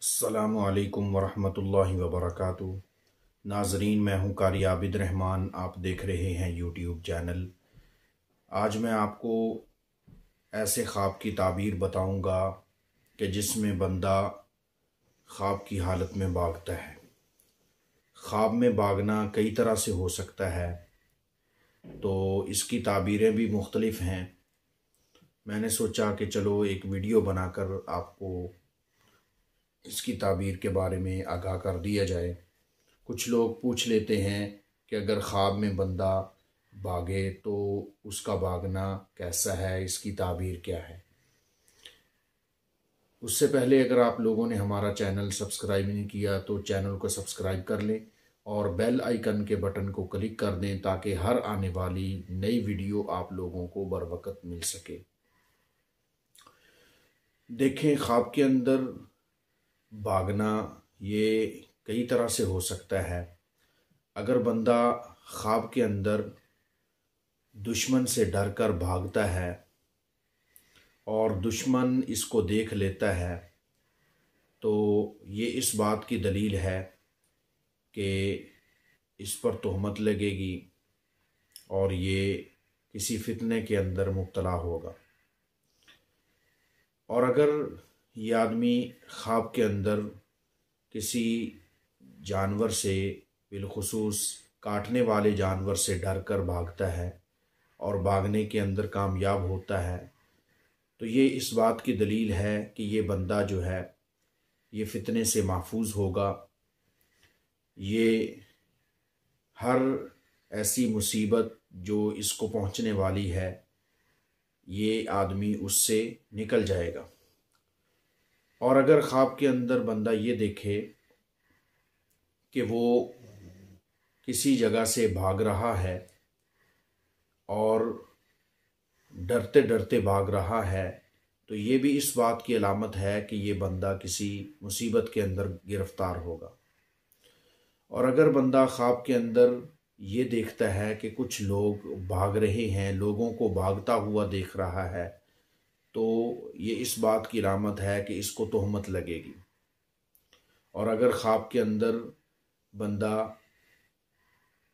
अस्सलामु अलैकुम वरहमतुल्लाहि वबरकातुहू। नाजरीन, मैं हूँ कारी आबिद रहमान। आप देख रहे हैं यूट्यूब चैनल। आज मैं आपको ऐसे ख्वाब की ताबीर बताऊँगा कि जिसमें बंदा ख्वाब की हालत में भागता है। ख्वाब में भागना कई तरह से हो सकता है, तो इसकी ताबीरें भी मुख्तलिफ हैं। मैंने सोचा कि चलो एक वीडियो बनाकर आपको इसकी ताबीर के बारे में आगाह कर दिया जाए। कुछ लोग पूछ लेते हैं कि अगर ख्वाब में बंदा भागे तो उसका भागना कैसा है, इसकी ताबीर क्या है। उससे पहले अगर आप लोगों ने हमारा चैनल सब्सक्राइब नहीं किया तो चैनल को सब्सक्राइब कर लें और बेल आइकन के बटन को क्लिक कर दें ताकि हर आने वाली नई वीडियो आप लोगों को बर वक्त मिल सके। देखें, ख्वाब के अंदर भागना ये कई तरह से हो सकता है। अगर बंदा ख्वाब के अंदर दुश्मन से डर कर भागता है और दुश्मन इसको देख लेता है तो ये इस बात की दलील है कि इस पर तोहमत लगेगी और ये किसी फितने के अंदर मुब्तला होगा। और अगर ये आदमी ख्वाब के अंदर किसी जानवर से, बिलखुसूस काटने वाले जानवर से डर कर भागता है और भागने के अंदर कामयाब होता है, तो ये इस बात की दलील है कि ये बंदा जो है ये फितने से महफूज होगा। ये हर ऐसी मुसीबत जो इसको पहुंचने वाली है, ये आदमी उससे निकल जाएगा। और अगर ख्वाब के अंदर बंदा ये देखे कि वो किसी जगह से भाग रहा है और डरते डरते भाग रहा है, तो ये भी इस बात की अलामत है कि ये बंदा किसी मुसीबत के अंदर गिरफ्तार होगा। और अगर बंदा ख्वाब के अंदर ये देखता है कि कुछ लोग भाग रहे हैं, लोगों को भागता हुआ देख रहा है, तो ये इस बात की अलामत है कि इसको तोहमत लगेगी। और अगर ख्वाब के अंदर बंदा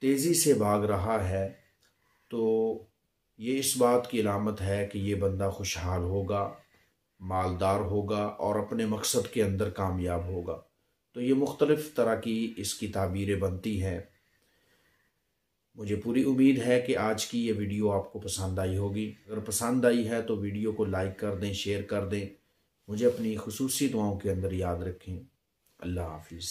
तेज़ी से भाग रहा है तो ये इस बात की अलामत है कि ये बंदा खुशहाल होगा, मालदार होगा और अपने मकसद के अंदर कामयाब होगा। तो ये मुख्तलिफ़ तरह की इसकी ताबीरें बनती हैं। मुझे पूरी उम्मीद है कि आज की ये वीडियो आपको पसंद आई होगी। अगर पसंद आई है तो वीडियो को लाइक कर दें, शेयर कर दें। मुझे अपनी खुसूसी दुआओं के अंदर याद रखें। अल्लाह हाफिज़।